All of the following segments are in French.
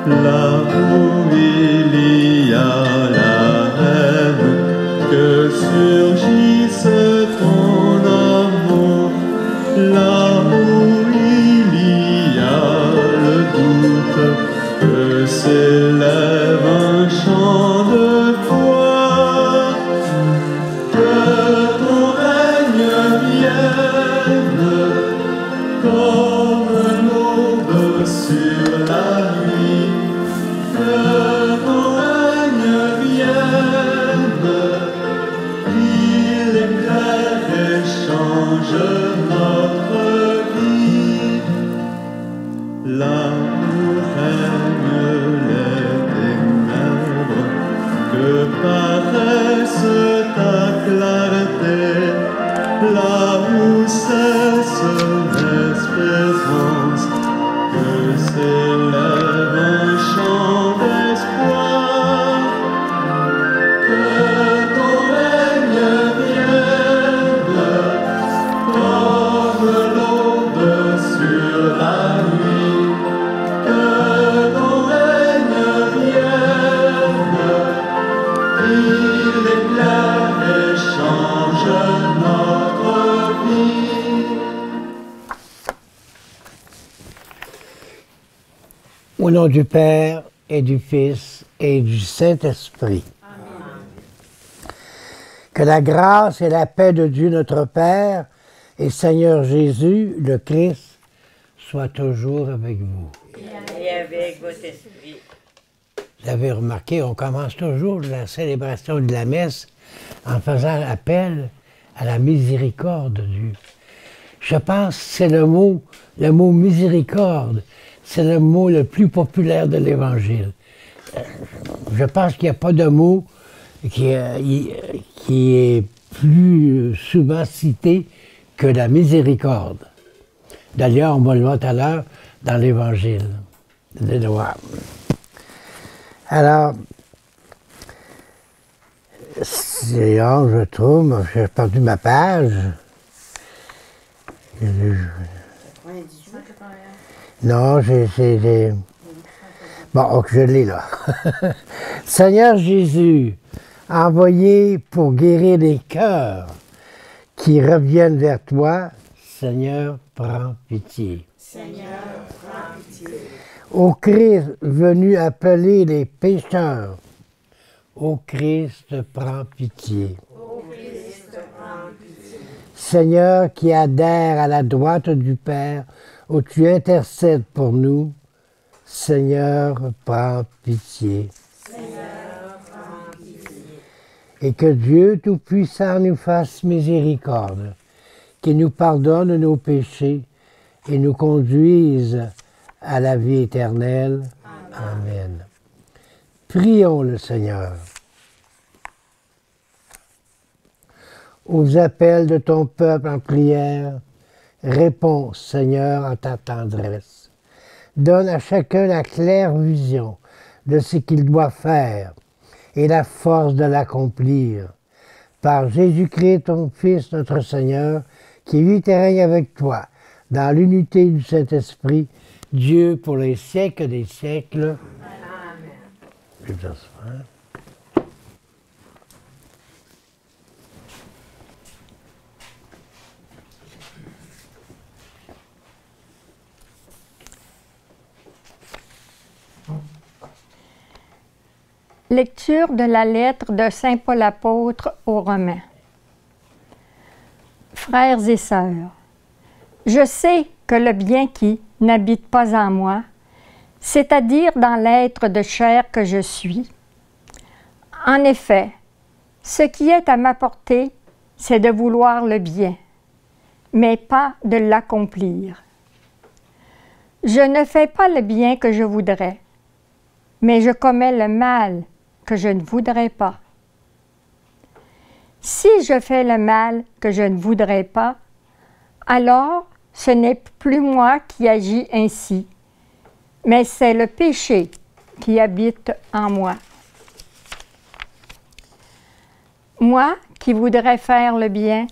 là où il y a la haine, que surgisse ton amour, là où il y a le doute, que s'élève un chant de foi, que ton règne vienne comme l'aube sur la nuit, que ton règne vienne, qu'il éclaire et change notre vie. Là où règnent les ténèbres, que paraisse ta clarté, là où cesse l'espérance, que s'élève un chant d'espoir, que ton règne vienne comme l'aube sur la nuit, que ton règne vienne, il éclaire et change notre vie. Au nom du Père et du Fils et du Saint-Esprit. Amen. Que la grâce et la paix de Dieu notre Père et Seigneur Jésus, le Christ, soient toujours avec vous. Et avec votre esprit. Vous avez remarqué, on commence toujours la célébration de la messe en faisant appel à la miséricorde de Dieu. Je pense que c'est le mot miséricorde, c'est le mot le plus populaire de l'Évangile. Je pense qu'il n'y a pas de mot qui est plus souvent cité que la miséricorde. D'ailleurs, on va le voir tout à l'heure dans l'Évangile des Lois. Alors, je trouve, j'ai perdu ma page. Non, bon, ok, je l'ai là. Seigneur Jésus, envoyé pour guérir les cœurs qui reviennent vers toi, Seigneur, prends pitié. Seigneur, prends pitié. Ô Christ, venu appeler les pécheurs, ô Christ, prends pitié. Ô Christ, prends pitié. Seigneur, qui adhère à la droite du Père, où tu intercèdes pour nous, Seigneur, prends pitié. Seigneur, prends pitié. Et que Dieu Tout-Puissant nous fasse miséricorde, qu'il nous pardonne nos péchés et nous conduise à la vie éternelle. Amen. Prions le Seigneur. Aux appels de ton peuple en prière, réponds, Seigneur, en ta tendresse. Donne à chacun la claire vision de ce qu'il doit faire et la force de l'accomplir. Par Jésus-Christ, ton Fils, notre Seigneur, qui vit et règne avec toi, dans l'unité du Saint-Esprit, Dieu pour les siècles des siècles. Amen. Lecture de la lettre de Saint Paul apôtre aux Romains. Frères et sœurs, je sais que le bien qui n'habite pas en moi, c'est-à-dire dans l'être de chair que je suis. En effet, ce qui est à ma portée, c'est de vouloir le bien, mais pas de l'accomplir. Je ne fais pas le bien que je voudrais, mais je commets le mal que je ne voudrais pas. Si je fais le mal que je ne voudrais pas, alors ce n'est plus moi qui agis ainsi, mais c'est le péché qui habite en moi. Moi qui voudrais faire le bien,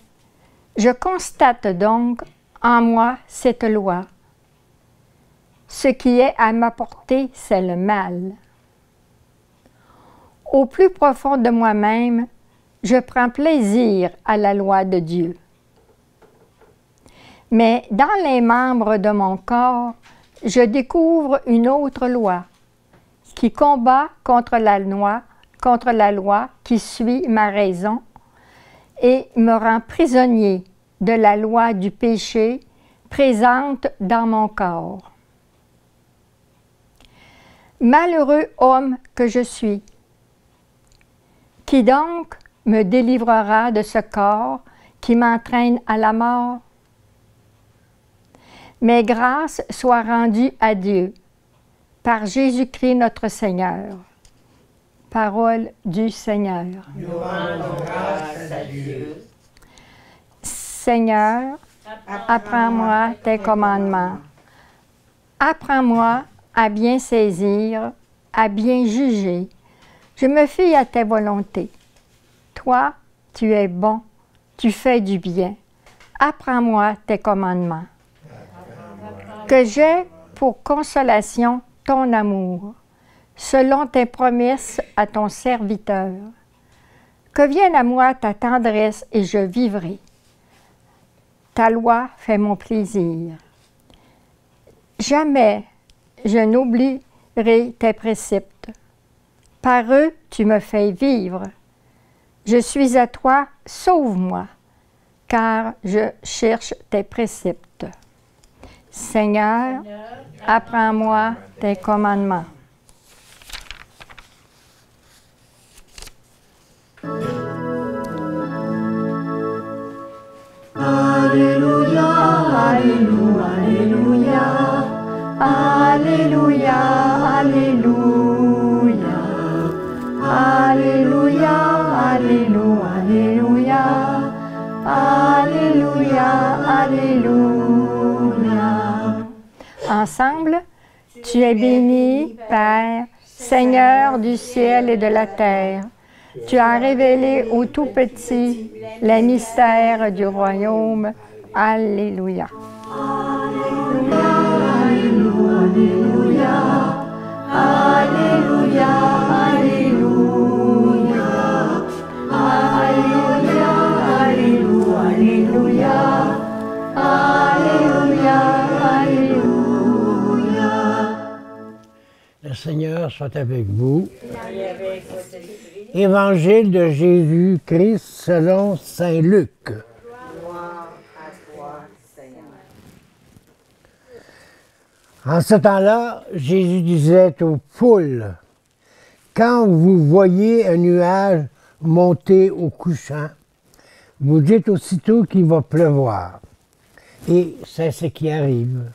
je constate donc en moi cette loi. ce qui est à ma portée, c'est le mal. Au plus profond de moi-même, je prends plaisir à la loi de Dieu. Mais dans les membres de mon corps, je découvre une autre loi qui combat contre la loi qui suit ma raison et me rend prisonnier de la loi du péché présente dans mon corps. Malheureux homme que je suis, qui donc me délivrera de ce corps qui m'entraîne à la mort? Mais grâce soit rendue à Dieu par Jésus-Christ notre Seigneur. Parole du Seigneur. Nous rendons grâce à Dieu. Seigneur, apprends-moi tes commandements. Apprends-moi à bien saisir, à bien juger. Je me fie à tes volontés. Toi, tu es bon, tu fais du bien. Apprends-moi tes commandements. Que j'ai pour consolation ton amour, selon tes promesses à ton serviteur. Que vienne à moi ta tendresse et je vivrai. Ta loi fait mon plaisir. Jamais je n'oublierai tes préceptes. Par eux, tu me fais vivre. Je suis à toi, sauve-moi, car je cherche tes préceptes. Seigneur, apprends-moi tes commandements. Alléluia, Alléluia, Alléluia, Alléluia, Alléluia, Alléluia, Alléluia, Alléluia, Alléluia. Ensemble, tu es béni, Père, Seigneur du ciel et de la terre. Tu as révélé aux tout-petits les mystères du royaume. Alléluia. Alléluia, Alléluia, Alléluia, Alléluia, Alléluia, Alléluia, Alléluia, Alléluia. Le Seigneur soit avec vous. Et avec votre esprit. Évangile de Jésus-Christ selon saint Luc. Gloire à toi, Seigneur. En ce temps-là, Jésus disait aux foules, « Quand vous voyez un nuage monter au couchant, vous dites aussitôt qu'il va pleuvoir. Et c'est ce qui arrive.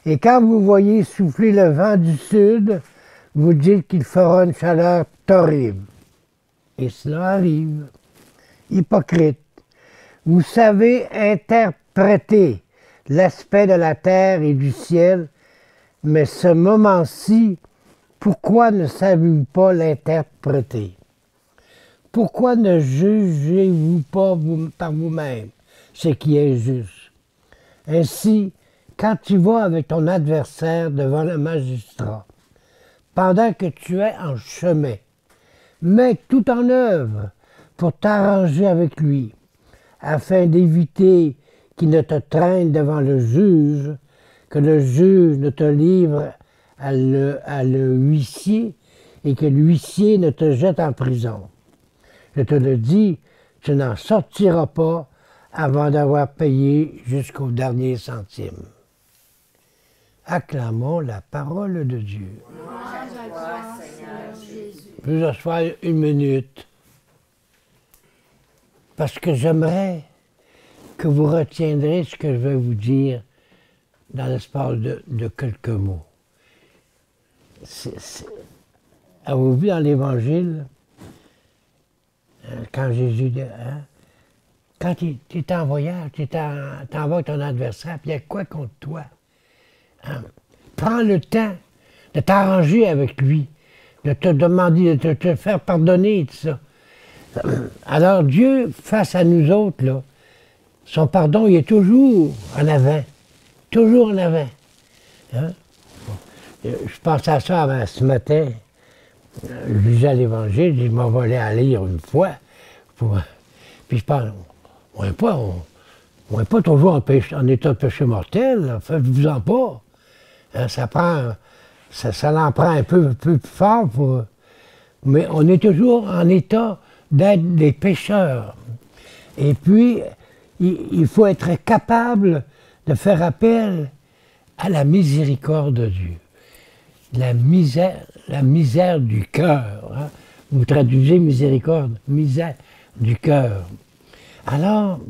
Et quand vous voyez souffler le vent du sud, vous dites qu'il fera une chaleur torride. Et cela arrive. Hypocrite, vous savez interpréter l'aspect de la terre et du ciel, mais ce moment-ci, pourquoi ne savez-vous pas l'interpréter? Pourquoi ne jugez-vous pas par vous-même ce qui est juste? Ainsi, quand tu vas avec ton adversaire devant le magistrat, pendant que tu es en chemin, mets tout en œuvre pour t'arranger avec lui, afin d'éviter qu'il ne te traîne devant le juge, que le juge ne te livre à le huissier et que l'huissier ne te jette en prison. Je te le dis, tu n'en sortiras pas avant d'avoir payé jusqu'au dernier centime. Acclamons la parole de Dieu. Je peux asseoir une minute, parce que j'aimerais que vous retiendrez ce que je vais vous dire dans l'espace de quelques mots. Avez-vous vu dans l'Évangile, quand Jésus dit, quand tu es en voyage, tu t'envoies ton adversaire, puis il y a quoi contre toi? Prends le temps de t'arranger avec lui, de te demander, de te faire pardonner, tout ça. Alors Dieu, face à nous autres, là, son pardon, il est toujours en avant. Toujours en avant. Hein? Je pensais à ça avant ce matin. Je lisais l'Évangile, je m'en vais à lire une fois. Puis je pense, on n'est pas toujours en état de péché mortel, faites-vous-en pas. Hein, ça en prend un peu plus fort mais on est toujours en état d'être des pécheurs. Et puis, il faut être capable de faire appel à la miséricorde de Dieu. La misère du cœur. Hein? Vous traduisez miséricorde, misère du cœur. Alors,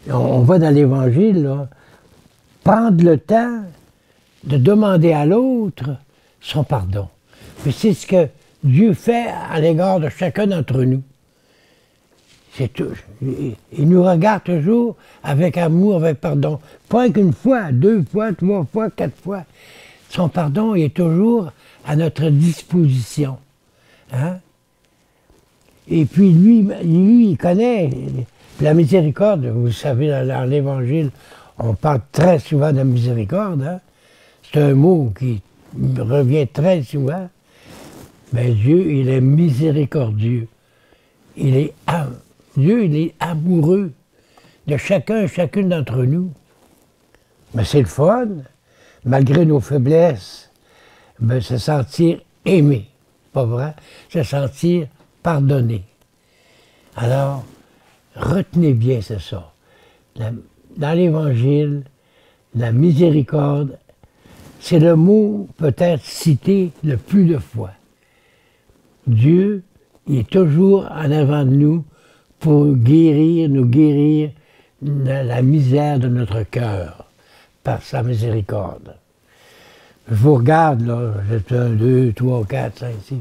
on va dans l'Évangile, là, prendre le temps de demander à l'autre son pardon. Puis c'est ce que Dieu fait à l'égard de chacun d'entre nous. C'est tout. Il nous regarde toujours avec amour, avec pardon. Pas qu'une fois, 2 fois, 3 fois, 4 fois. Son pardon est toujours à notre disposition. Hein? Et puis lui, il connaît la miséricorde. Vous savez, dans l'Évangile, on parle très souvent de miséricorde. Hein? C'est un mot qui revient très souvent. Mais Dieu, il est miséricordieux. Dieu, il est amoureux de chacun et chacune d'entre nous. Mais c'est le fun, malgré nos faiblesses, se sentir aimé, pas vrai? Se sentir pardonné. Alors, retenez bien, c'est ça. Dans l'Évangile, la miséricorde, c'est le mot peut-être cité le plus de fois. Dieu, il est toujours en avant de nous pour nous guérir de la misère de notre cœur par sa miséricorde. Je vous regarde, là, j'ai 1, 2, 3, 4, 5, 6.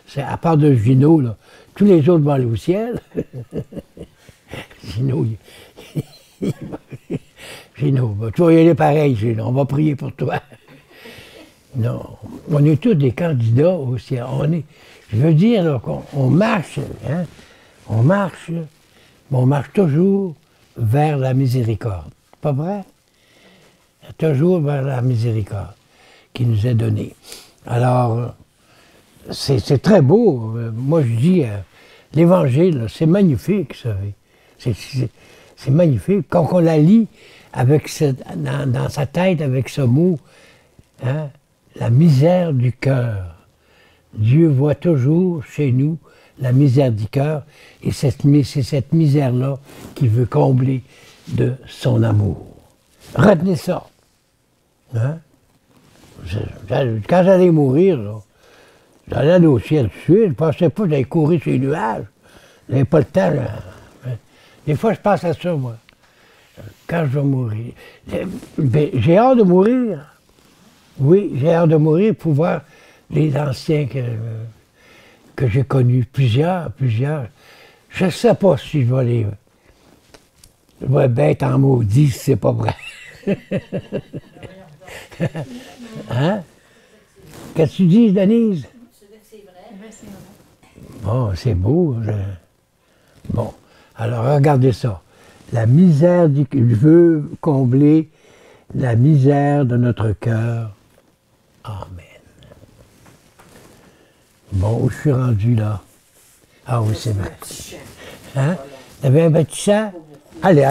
C'est, à part de Gino, là, tous les autres vont aller au ciel. Gino, Gino, tu vas y aller pareil, Gino, on va prier pour toi. Non, on est tous des candidats au ciel. Je veux dire là, qu'on marche, hein, on marche toujours vers la miséricorde. Pas vrai? Toujours vers la miséricorde qui nous est donnée. Alors, c'est très beau. Moi, je dis, l'Évangile, c'est magnifique, vous savez. C'est magnifique. Quand on la lit dans sa tête avec ce mot, hein, la misère du cœur. Dieu voit toujours chez nous la misère du cœur, et c'est cette misère-là qu'il veut combler de son amour. Retenez ça. Hein? Quand j'allais mourir, j'allais aller au ciel tout de suite. Je ne pensais pas que j'allais courir sur les nuages. Je n'avais pas le temps. Des fois, je pense à ça, moi. Quand je vais mourir. J'ai hâte de mourir. Oui, j'ai hâte de mourir pour voir les anciens que j'ai connus. Plusieurs. Je ne sais pas si je vais être en maudit si c'est pas vrai. Hein? Qu'est-ce que tu dis, Denise? Bon, c'est beau. Bon, alors regardez ça. La misère je veux combler la misère de notre cœur. Amen. Bon, où je suis rendu là? Ah oui, c'est vrai. Hein? T'avais un petit chat? Allez.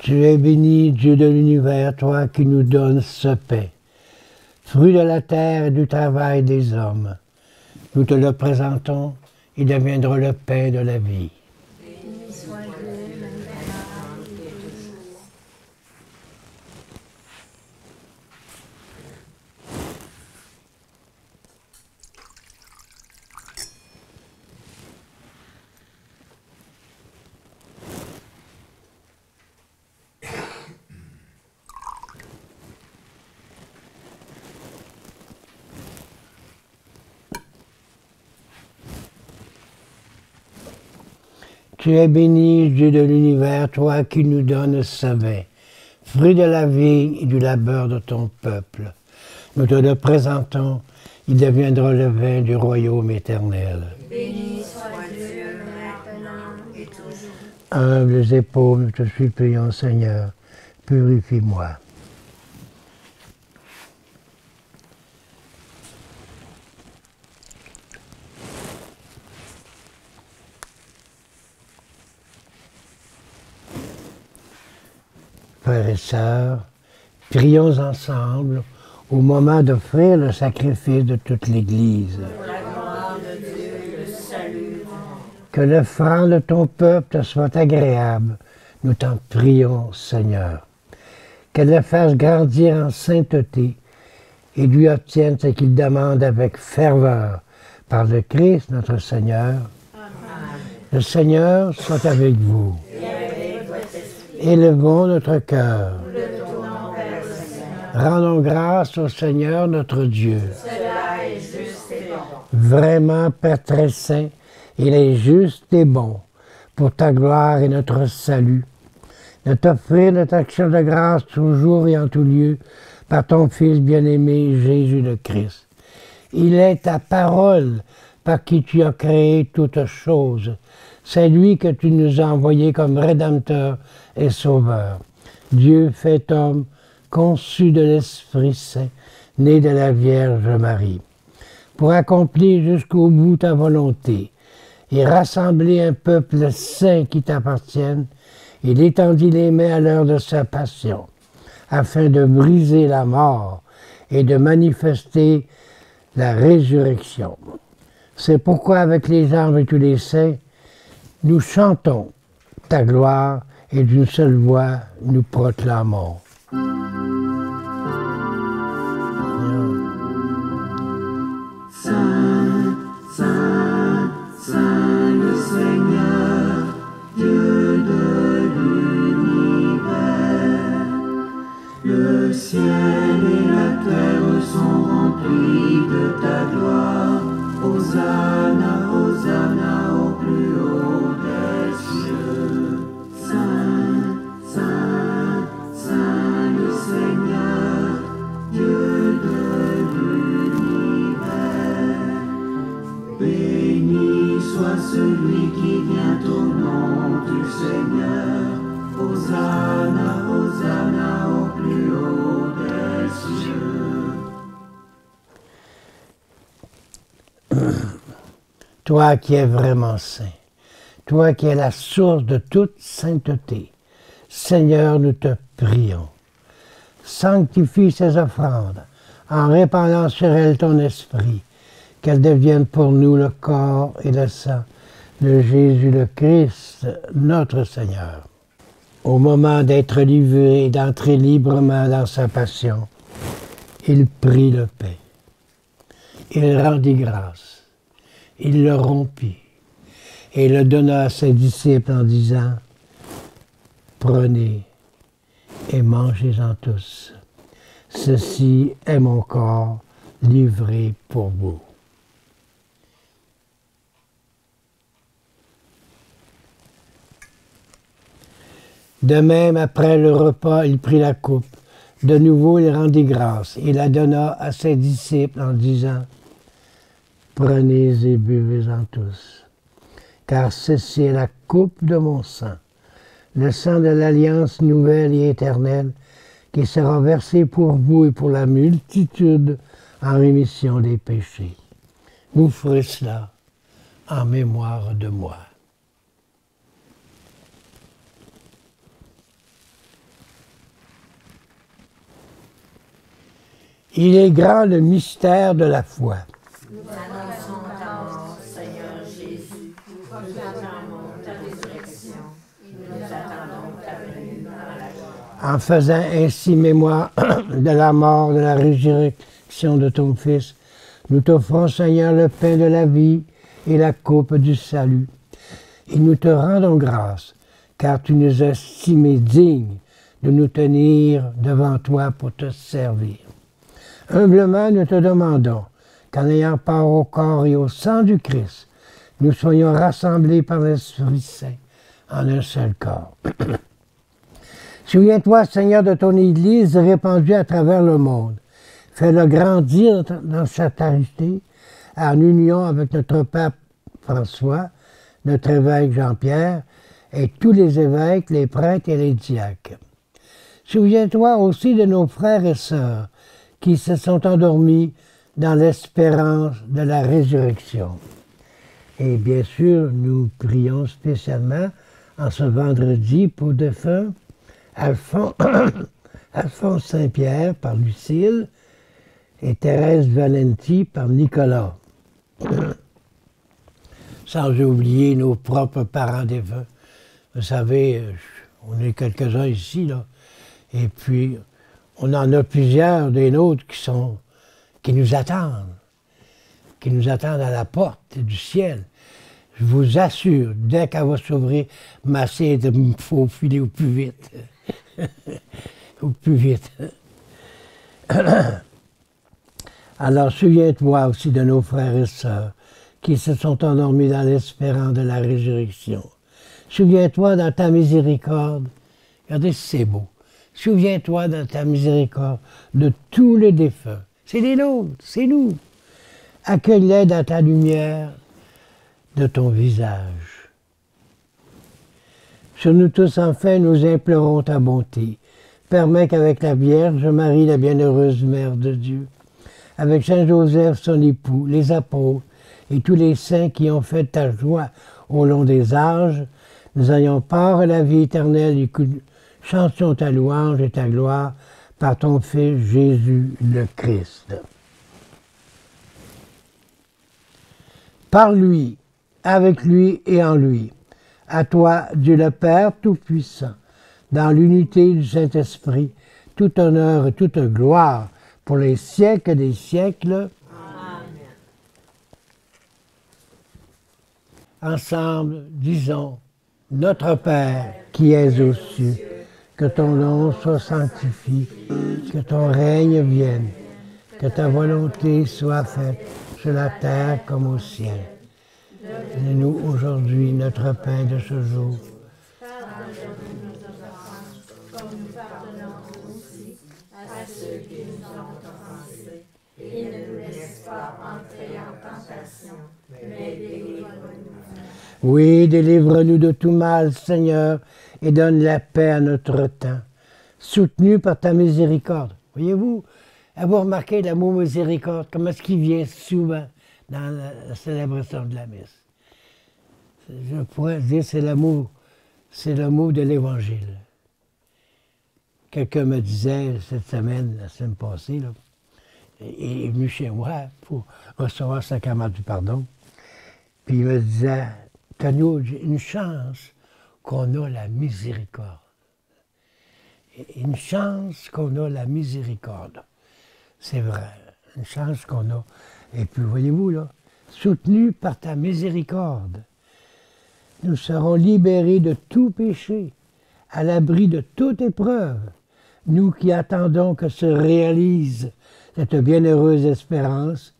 Tu es béni, Dieu de l'univers, toi qui nous donnes ce pain, fruit de la terre et du travail des hommes. Nous te le présentons, il deviendra le pain de la vie. Tu es béni, Dieu de l'univers, toi qui nous donnes ce vin, fruit de la vigne et du labeur de ton peuple. Nous te le présentons, il deviendra le vin du royaume éternel. Béni soit Dieu maintenant et toujours. Humbles et pauvres, nous te supplions, Seigneur, purifie-moi. Frères et sœurs, prions ensemble au moment d'offrir le sacrifice de toute l'Église. Pour la gloire de Dieu et le salut. Que l'offrande de ton peuple te soit agréable, nous t'en prions, Seigneur. Qu'elle le fasse grandir en sainteté et lui obtienne ce qu'il demande avec ferveur par le Christ notre Seigneur. Amen. Le Seigneur soit avec vous. Élevons notre cœur. Rendons grâce au Seigneur notre Dieu. Cela est juste et bon. Vraiment, Père très saint, il est juste et bon, pour ta gloire et notre salut, de t'offrir notre action de grâce toujours et en tout lieu par ton Fils bien-aimé Jésus le Christ. Il est ta parole par qui tu as créé toutes choses. C'est lui que tu nous as envoyé comme Rédempteur et Sauveur. Dieu fait homme, conçu de l'Esprit Saint, né de la Vierge Marie, pour accomplir jusqu'au bout ta volonté et rassembler un peuple saint qui t'appartienne. Il étendit les mains à l'heure de sa passion, afin de briser la mort et de manifester la résurrection. C'est pourquoi avec les anges et tous les saints, nous chantons ta gloire et d'une seule voix nous proclamons. Saint, Saint, Saint le Seigneur, Dieu de l'univers. Le ciel et la terre sont remplis de ta gloire. Hosanna, Hosanna au plus haut des cieux. Saint, Saint, Saint le Seigneur, Dieu de l'univers. Béni soit celui qui vient au nom du Seigneur. Hosanna, Hosanna au plus haut des cieux. Toi qui es vraiment saint, toi qui es la source de toute sainteté, Seigneur, nous te prions. Sanctifie ces offrandes en répandant sur elles ton esprit, qu'elles deviennent pour nous le corps et le sang de Jésus le Christ, notre Seigneur. Au moment d'être livré et d'entrer librement dans sa passion, il prit le pain. Il rendit grâce. Il le rompit et le donna à ses disciples en disant « Prenez et mangez-en tous. Ceci est mon corps livré pour vous. » De même, après le repas, il prit la coupe. De nouveau, il rendit grâce et la donna à ses disciples en disant « Prenez et buvez-en tous, car ceci est la coupe de mon sang, le sang de l'alliance nouvelle et éternelle, qui sera versé pour vous et pour la multitude en rémission des péchés. Vous ferez cela en mémoire de moi. » Il est grand le mystère de la foi. Nous annonçons ta mort, Seigneur Jésus. Nous proclamons ta résurrection. Nous attendons ta venue dans la gloire. En faisant ainsi mémoire de la mort, de la résurrection de ton Fils, nous t'offrons, Seigneur, le pain de la vie et la coupe du salut. Et nous te rendons grâce, car tu nous as estimés dignes de nous tenir devant toi pour te servir. Humblement, nous te demandons qu'en ayant part au corps et au sang du Christ, nous soyons rassemblés par l'Esprit Saint en un seul corps. Souviens-toi, Seigneur, de ton Église répandue à travers le monde. Fais-le grandir dans sa charité, en union avec notre Pape François, notre évêque Jean-Pierre, et tous les évêques, les prêtres et les diacres. Souviens-toi aussi de nos frères et sœurs qui se sont endormis dans l'espérance de la résurrection. Et bien sûr, nous prions spécialement en ce vendredi pour défunt Alphonse Saint-Pierre par Lucille et Thérèse Valenti par Nicolas. Sans oublier nos propres parents défunts. Vous savez, on est quelques-uns ici, là. Et puis, on en a plusieurs des nôtres qui nous attendent à la porte du ciel. Je vous assure, dès qu'elle va s'ouvrir, m'essayer de me faufiler au plus vite. Au plus vite. Alors, souviens-toi aussi de nos frères et sœurs qui se sont endormis dans l'espérance de la résurrection. Souviens-toi dans ta miséricorde, regardez si c'est beau, souviens-toi dans ta miséricorde de tous les défunts. C'est les nôtres, c'est nous. Accueille-les dans ta lumière de ton visage. Sur nous tous, enfin, nous implorons ta bonté. Permets qu'avec la Vierge Marie, la bienheureuse Mère de Dieu, avec Saint Joseph, son époux, les apôtres et tous les saints qui ont fait ta joie au long des âges, nous ayons part à la vie éternelle et que nous chantions ta louange et ta gloire par ton Fils Jésus le Christ. Par lui, avec lui et en lui, à toi, Dieu le Père Tout-Puissant, dans l'unité du Saint-Esprit, tout honneur et toute gloire pour les siècles des siècles. Amen. Ensemble, disons, Notre Père qui es aux cieux, que ton nom soit sanctifié, que ton règne vienne, que ta volonté soit faite sur la terre comme au ciel. Donne-nous aujourd'hui notre pain de ce jour. Pardonne-nous nos offenses, comme nous pardonnons aussi à ceux qui nous ont offensés. Et ne nous laisse pas entrer en tentation, mais délivre-nous. Oui, délivre-nous de tout mal, Seigneur, et donne la paix à notre temps. Soutenu par ta miséricorde. Voyez-vous, avez-vous remarqué le mot miséricorde, comment est-ce qu'il vient souvent dans la célébration de la messe? Je pourrais dire c'est le mot de l'Évangile. Quelqu'un me disait cette semaine, la semaine passée, là, il est venu chez moi pour recevoir le sacrement du pardon. Puis il me disait, Tonio, j'ai une chance qu'on a la miséricorde. Une chance qu'on a la miséricorde. C'est vrai, une chance qu'on a. Et puis, voyez-vous, là, soutenu par ta miséricorde, nous serons libérés de tout péché, à l'abri de toute épreuve, nous qui attendons que se réalise cette bienheureuse espérance,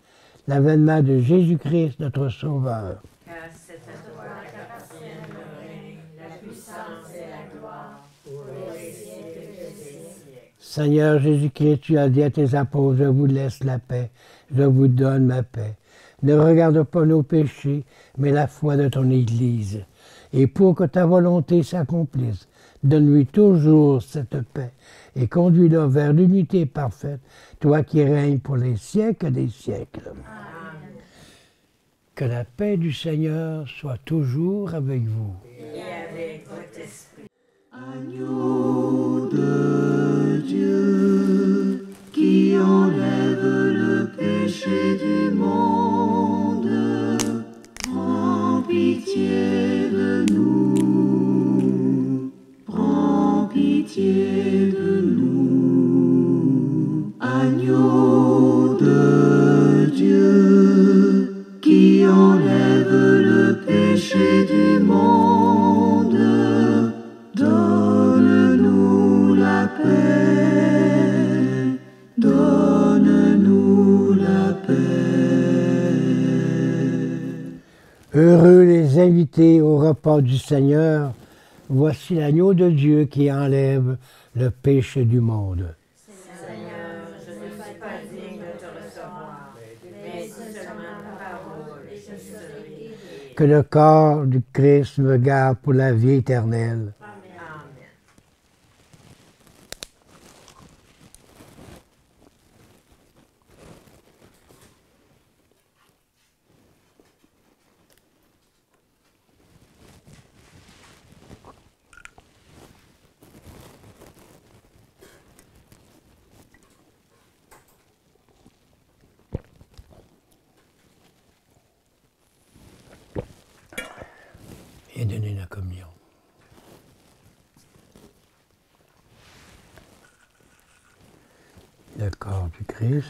l'avènement de Jésus-Christ, notre Sauveur. Car c'est à toi qu'appartiennent le règne, la puissance et la gloire, pour les siècles des siècles. Seigneur Jésus-Christ, tu as dit à tes apôtres, je vous laisse la paix, je vous donne ma paix. Ne regarde pas nos péchés, mais la foi de ton Église. Et pour que ta volonté s'accomplisse, donne-lui toujours cette paix et conduis-le vers l'unité parfaite, toi qui règnes pour les siècles des siècles. Amen. Que la paix du Seigneur soit toujours avec vous. Et avec votre esprit. Agneau de Dieu qui enlève L'agneau de Dieu qui enlève le péché du monde, donne-nous la paix, donne-nous la paix. Heureux les invités au repas du Seigneur, voici l'agneau de Dieu qui enlève le péché du monde. Seigneur, je ne suis pas digne de te recevoir, mais dis seulement ta parole et je serai guéri. Que le corps du Christ me garde pour la vie éternelle. Amen. Et donner la communion. Le corps du Christ.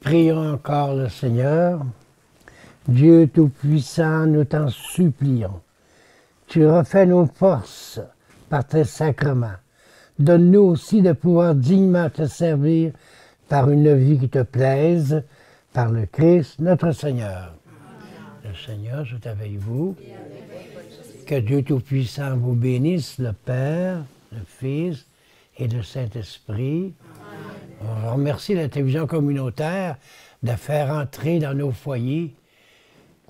Prions encore le Seigneur. Dieu Tout-Puissant, nous t'en supplions. Tu refais nos forces par tes sacrements. Donne-nous aussi de pouvoir dignement te servir par une vie qui te plaise, par le Christ, notre Seigneur. Le Seigneur soit avec vous. Que Dieu Tout-Puissant vous bénisse, le Père, le Fils et le Saint-Esprit. On remercie la télévision communautaire de faire entrer dans nos foyers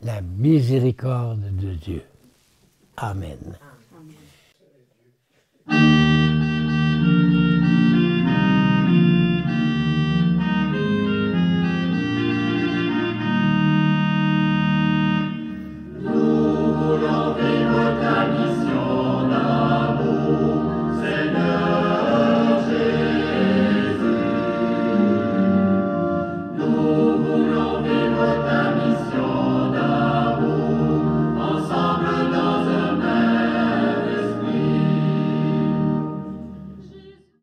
la miséricorde de Dieu. Amen.